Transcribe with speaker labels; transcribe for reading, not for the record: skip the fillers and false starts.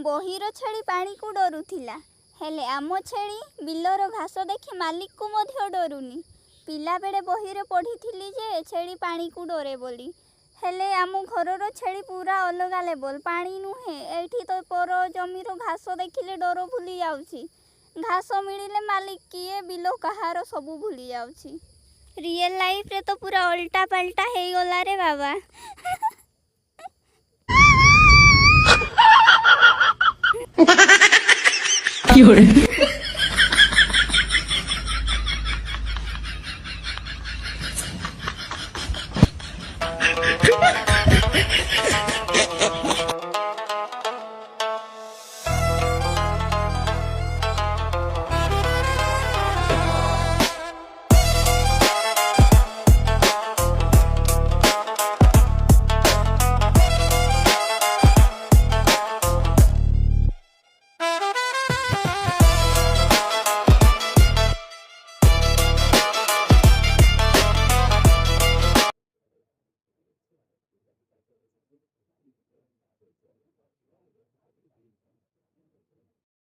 Speaker 1: ବହିର ଛେଳି ପାଣିକୁ ଡରୁଥିଲା, ହେଲେ ଆମ ଛେଳି ବିଲର ଘାସ ଦେଖି ମାଲିକକୁ ମଧ୍ୟ ଡରୁନି। ପିଲାବେଳେ ବହିରେ ପଢ଼ିଥିଲି ଯେ ଛେଳି ପାଣିକୁ ଡରେ ବୋଲି, ହେଲେ ଆମ ଘରର ଛେଳି ପୁରା ଅଲଗା ଲେବଲ। ପାଣି ନୁହେଁ, ଏଇଠି ତ ପର ଜମିର ଘାସ ଦେଖିଲେ ଡର ଭୁଲି ଯାଉଛି। ଘାସ ମିଳିଲେ ମାଲିକ କିଏ, ବିଲ କାହାର ସବୁ ଭୁଲି ଯାଉଛି। ରିଏଲ ଲାଇଫରେ ତ ପୁରା ଓଲଟା ପାଲଟା ହେଇଗଲା ରେ ବାବା।
Speaker 2: কি hore